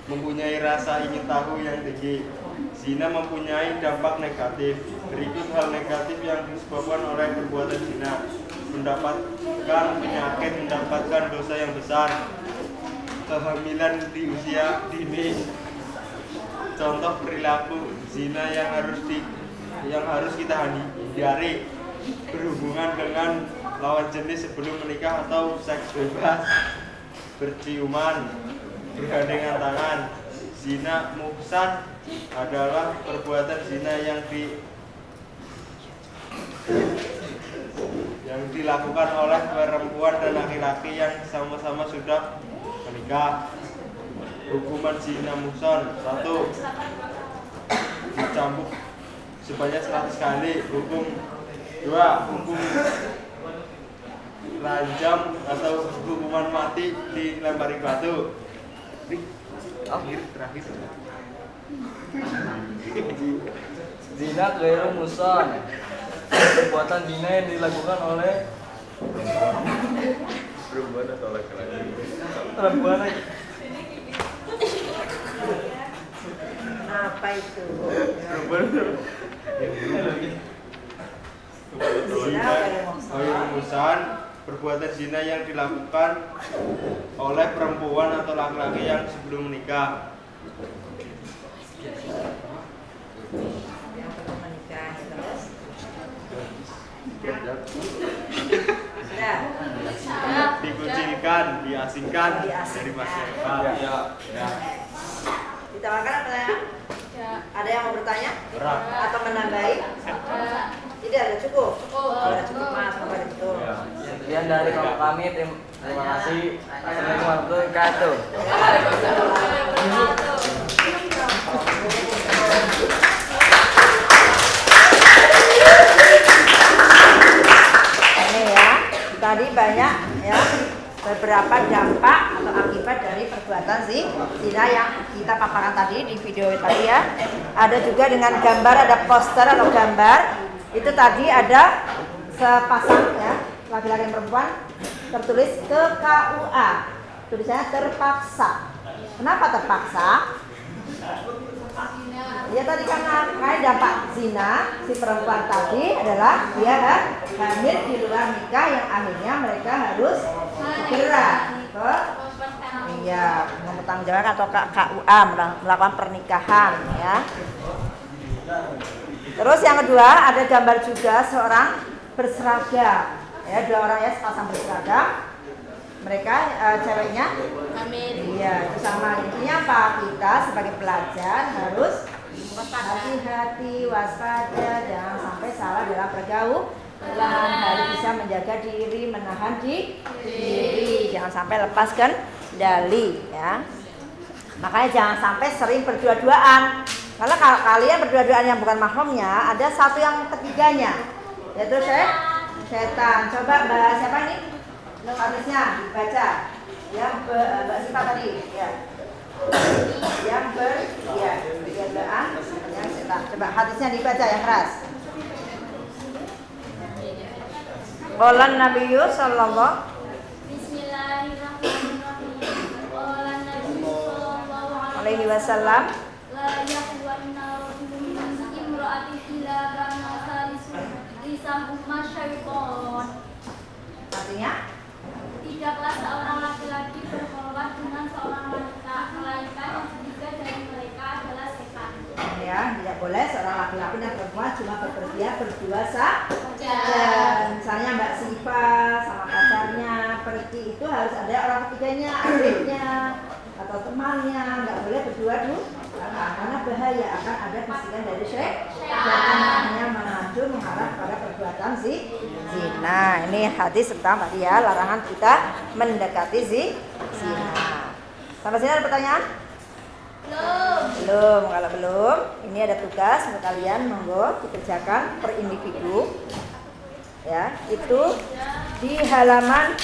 mempunyai rasa ingin tahu yang tinggi. Zina mempunyai dampak negatif. Berikut hal negatif yang disebabkan oleh perbuatan zina: mendapatkan penyakit, mendapatkan dosa yang besar, kehamilan di usia dini. Contoh perilaku zina yang harus kita hindari: berhubungan dengan lawan jenis sebelum menikah atau seks bebas, berciuman, bergandengan tangan. Zina muhsan adalah perbuatan zina yang dilakukan oleh perempuan dan laki-laki yang sama-sama sudah menikah. Hukuman zina muhsan: 1. Dicambuk sebanyak 100 kali. 2. Hukum rajam atau hukuman mati, dilempari batu. Terakhir. Zina ghairu muhsan, perbuatan zina yang dilakukan oleh Perempuan atau laki-laki? perempuan. Apa itu? Zina ghairu muhsan, perbuatan zina yang dilakukan oleh perempuan atau laki-laki yang sebelum menikah. Yang belum menikah, terus? Sudah. Dikucilkan, diasingkan dari masyarakat. Ya. Ditawarkan apa ya? Ada yang mau bertanya? Berat. Atau menambahi? Tidak, ada cukup. Ada cukup mas, sampai itu. Sekian dari kami, terima kasih. Assalamualaikum warahmatullahi wabarakatuh. Ini ya, tadi banyak ya beberapa dampak atau akibat dari perbuatan zina yang kita paparkan tadi di video tadi ya. Ada juga dengan gambar, ada poster atau gambar. Itu tadi ada sepasang ya, laki-laki dan perempuan, tertulis ke KUA. Tulisannya terpaksa. Kenapa terpaksa? Ya tadi karena dampak zina si perempuan tadi adalah dia hamil di luar nikah yang akhirnya mereka harus segera ke mempertanggungjawabkan atau ke KUA melakukan pernikahan ya. Terus yang kedua ada gambar juga seorang berseragam ya, dua orang ya sepasang berseragam. Mereka ceweknya hamil. Iya, itu sama. Intinya apa? Kita sebagai pelajar harus hati-hati, waspada, jangan sampai salah dalam pergaulan. Harus bisa menjaga diri, menahan diri, jangan sampai lepas kendali ya. Makanya jangan sampai sering berdua-duaan. Karena kalau kalian berdua-duaan yang bukan mahramnya, ada satu yang ketiganya, yaitu setan. Coba bahas siapa ini? Hadisnya dibaca. Yang Mbak Sita tadi ya. Yang berdua-duaan yang setan. Coba hadisnya dibaca yang keras. Qala Nabiyyu sallallahu alaihi wasallam la yahwanna rajulun min imra'atin illa kana lisahuma syaitan. Artinya tidaklah seorang laki-laki berkhulwat dengan seorang wanita, melainkan yang ketiga dari mereka adalah setan. Ya, tidak boleh seorang laki-laki dan perempuan cuma bepergian berdua saja. Misalnya Mbak Siva sama pacarnya pergi, itu harus ada orang ketiganya, adiknya atau temannya, nggak boleh berdua dulu karena bahaya, akan ada bisikan dari setan hanya mengarah pada perbuatan zina. Ini hadis tentang tadi ya, larangan kita mendekati zina. Sampai sini ada pertanyaan? Belum. Kalau belum, ini ada tugas untuk kalian, monggo dikerjakan per individu. Ya, itu di halaman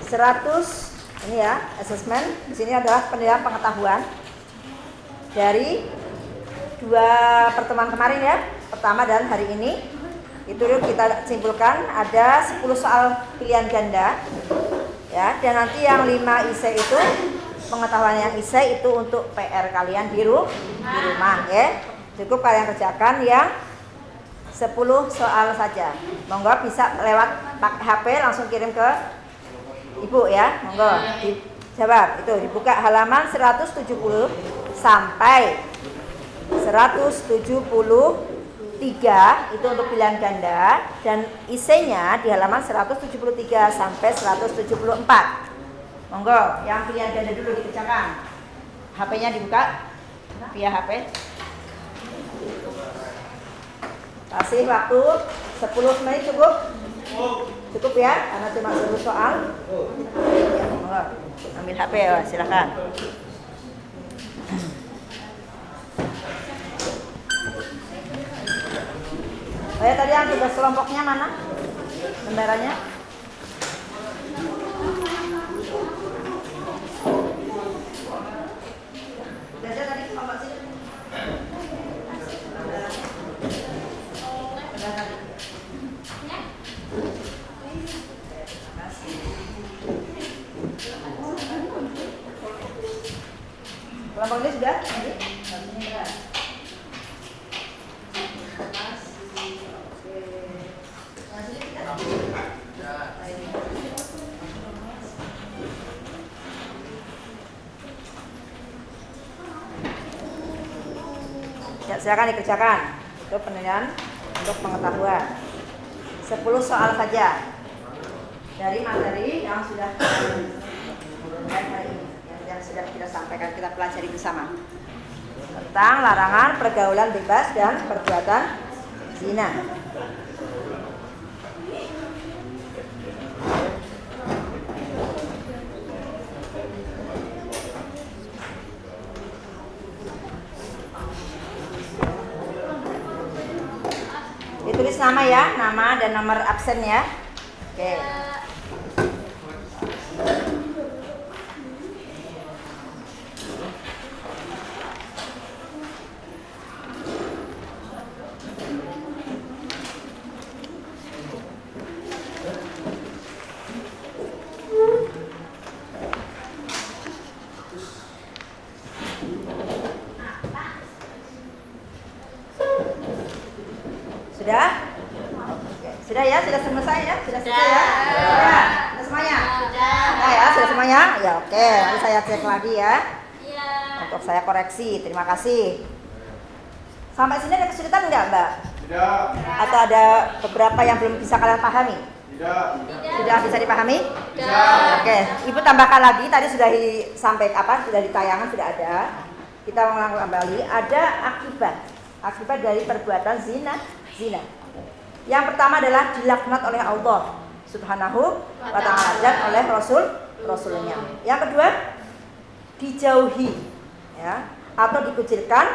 1 100 ini ya, assessment. Di sini adalah penilaian pengetahuan dari 2 pertemuan kemarin ya, pertama dan hari ini. Itu kita simpulkan ada 10 soal pilihan ganda ya, dan nanti yang 5 IC itu pengetahuan yang IC itu untuk PR kalian di rumah ya. Cukup kalian kerjakan yang 10 soal saja. Monggo bisa lewat pakai HP langsung kirim ke Ibu ya. Monggo dijawab. Itu dibuka halaman 170 sampai 173 itu untuk pilihan ganda, dan IC-nya di halaman 173 sampai 174. Monggo, yang pilihan ganda dulu dikerjakan. HP-nya dibuka via HP. Kasih waktu 10 menit cukup? Cukup ya, karena cuma 10 soal. Ya, monggo. Ambil HP ya, silakan. Oh ya, tadi yang tugas kelompoknya mana? Lembarannya? Udah ada tadi kelompok sini? Udah tadi. Kelompok ini sudah? Tadi? Ini sudah. Ya, silakan dikerjakan. Itu penilaian untuk pengetahuan. 10 soal saja dari materi yang sudah yang sudah kita sampaikan, kita pelajari bersama tentang larangan pergaulan bebas dan perbuatan zina. Ditulis nama ya, nama dan nomor absen ya. Oke. Sudah? Oke. Sudah ya? Sudah selesai ya? Sudah selesai ya? Sudah? Sudah semuanya? Sudah ya? Sudah semuanya? Ya oke, nanti saya cek lagi ya. Untuk saya koreksi, terima kasih. Sampai sini ada kesulitan enggak, Mbak? Tidak. Atau ada beberapa yang belum bisa kalian pahami? Tidak. Sudah bisa dipahami? Tidak. Oke, Ibu tambahkan lagi, tadi sudah disampaikan sudah ditayangan, sudah ada. Kita mengulang kembali, ada akibat dari perbuatan zina. Yang pertama adalah dilaknat oleh Allah Subhanahu wa ta'ala dan oleh Rasulnya. Yang kedua, dijauhi ya, atau dikucilkan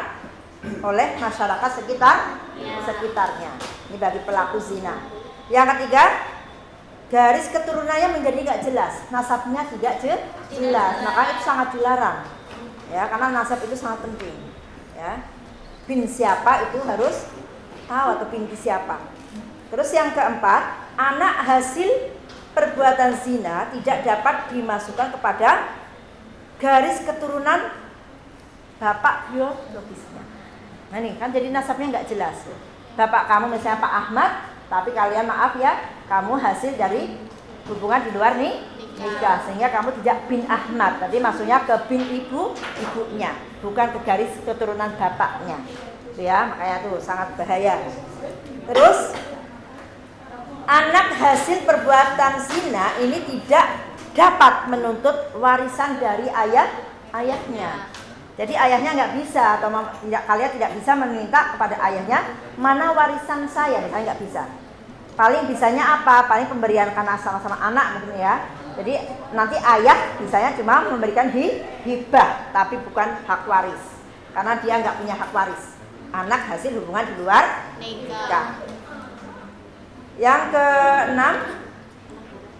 oleh masyarakat sekitarnya. Ini bagi pelaku zina. Yang ketiga, garis keturunannya menjadi nggak jelas, nasabnya tidak jelas, maka itu sangat dilarang. Ya, karena nasab itu sangat penting. Ya, bin siapa itu harus tahu, atau binti siapa. Terus yang keempat, anak hasil perbuatan zina tidak dapat dimasukkan kepada garis keturunan bapak biologisnya. Nah ini kan jadi nasabnya nggak jelas. Bapak kamu misalnya Pak Ahmad, tapi kalian maaf ya, kamu hasil dari hubungan di luar nikah, sehingga kamu tidak bin Ahmad. Tadi maksudnya ke bin ibunya, bukan ke garis keturunan bapaknya. Ya, makanya tuh sangat bahaya. Terus anak hasil perbuatan zina ini tidak dapat menuntut warisan dari ayahnya. Jadi ayahnya nggak bisa, atau kalian tidak bisa meminta kepada ayahnya, mana warisan saya, misalnya nggak bisa. Paling bisanya apa? Paling pemberian karena sama-sama anak mungkin ya. Jadi nanti ayah bisanya cuma memberikan hibah, tapi bukan hak waris, karena dia nggak punya hak waris. Anak hasil hubungan di luar nikah. Yang keenam,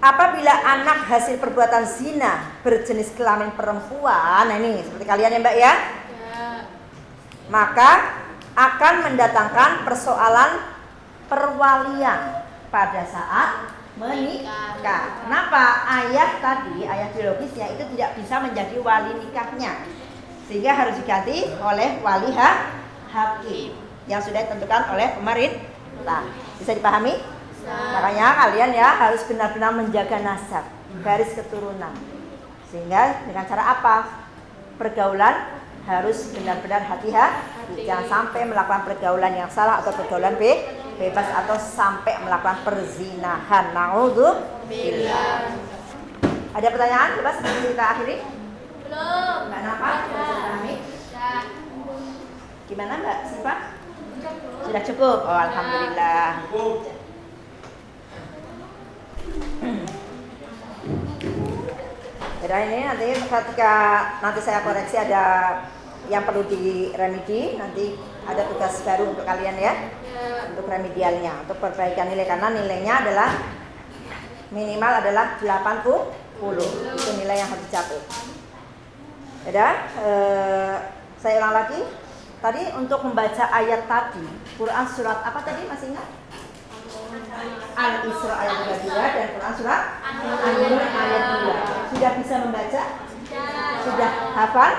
apabila anak hasil perbuatan zina berjenis kelamin perempuan, nah ini seperti kalian ya Mbak ya, maka akan mendatangkan persoalan perwalian pada saat menikah. Kenapa? Ayah tadi, ayah biologisnya itu tidak bisa menjadi wali nikahnya, sehingga harus diganti oleh wali hakim yang sudah ditentukan oleh pemerintah. Bisa dipahami? Makanya kalian ya harus benar-benar menjaga nasab, garis keturunan. Sehingga dengan cara apa? Pergaulan harus benar-benar hati-hati. Jangan sampai melakukan pergaulan yang salah atau pergaulan bebas atau sampai melakukan perzinahan. Naudzubillah. Ada pertanyaan? Coba sebelum kita akhiri. Belum. Mbak Napa? Gimana Mbak Siva? Sudah cukup? Oh alhamdulillah. Jadi ini nanti ketika nanti saya koreksi ada yang perlu diremedi, nanti ada tugas baru untuk kalian ya, untuk remedialnya, untuk perbaikan nilai, karena nilainya adalah minimal adalah 80, itu nilai yang harus dicapai. Ya, saya ulang lagi. Tadi untuk membaca ayat tadi, Quran surat apa tadi masih ingat? Al-Isra ayat 32 dan Quran surat An-Nur ayat 2. Sudah bisa membaca? Sudah hafal?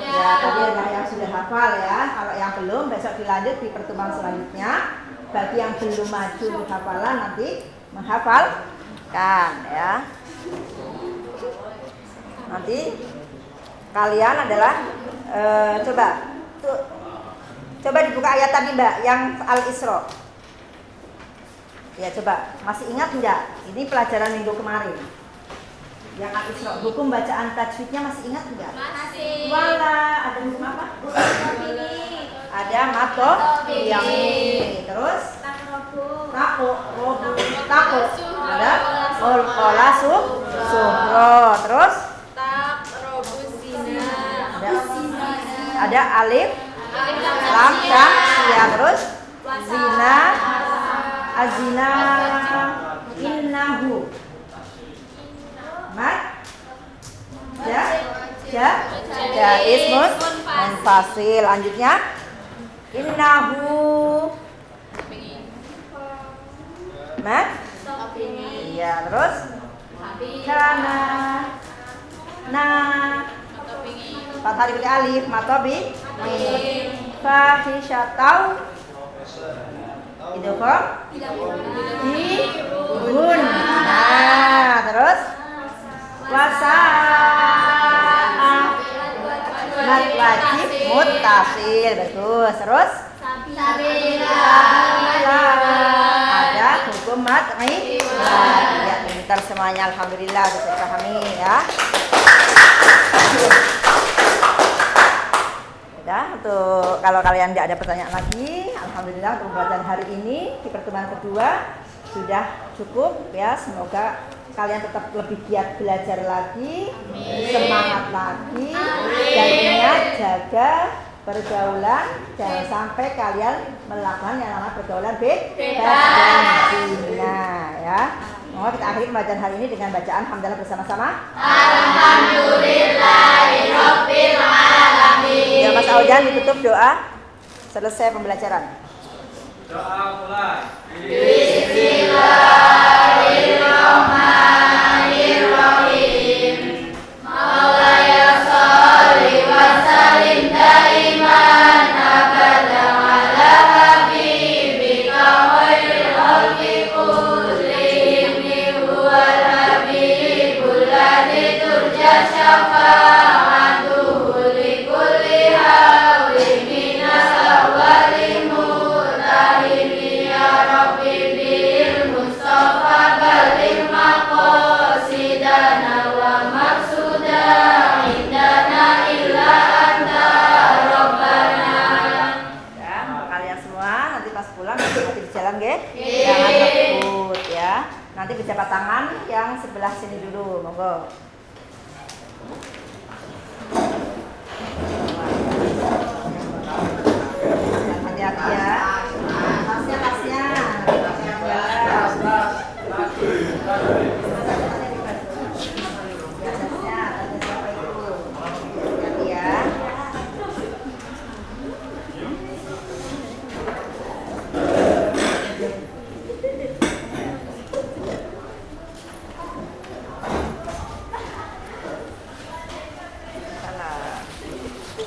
Ya, tadi adalah yang sudah hafal ya. Kalau yang belum, besok dilanjut di pertemuan selanjutnya. Bagi yang belum maju di hafalan nanti menghafalkan ya. Nanti kalian adalah coba dibuka ayat tadi Mbak, yang Al-Isra. Ya coba, masih ingat enggak? Ini pelajaran minggu kemarin. Yang Al-Isra, hukum bacaan tajwidnya masih ingat enggak? Masih. Wala, ada hukum apa? Ada mato, yami. Terus? Tako. Ada kola suhro. Terus? Ada alif, lam, ya. Terus? Zina, azina, innahu, mat, ismun munfasil. Lanjutnya, innahu, mat, iya. Terus, kana, na, fathah diberi alif, matobi, fahisyatau, idgham dihun. Nah, terus wasa'a mad wajib muttasil. Bagus. Terus sabila ada hukum mad ya, pintar semuanya, alhamdulillah bisa dipahami ya. Udah, untuk kalau kalian tidak ada pertanyaan lagi, alhamdulillah untuk pembelajaran hari ini di pertemuan kedua sudah cukup ya. Semoga kalian tetap lebih giat belajar lagi, semangat lagi, dan ingat jaga pergaulan, jangan sampai kalian melakukan yang namanya pergaulan bebas dan zina ya. Mau kita akhiri pembelajaran hari ini dengan bacaan hamdalah bersama-sama. Alhamdulillahirabbil alamin. Ya Mas Aujan ditutup doa selesai pembelajaran. Doa mulai. Bismillahirrahmanirrahim. Maulaya sholli wa sallim daiman abadan ala habibika khairil khalqi kullihim huwal habibul ladzi turja syafa'atuhu li kulli hawlin minas awwalil mutahimi ya rabbi bil mustafa balil maqasidana wa maqsuda indana illa anta rabbana. Ya, untuk kalian semua nanti pas pulang nanti di jalan nggih. Jangan takut ya. Nanti berjabat tangan yang sebelah sini dulu, monggo. Hati-hati ya. Tasnya.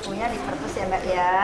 bukunya diperpus ya Mbak ya.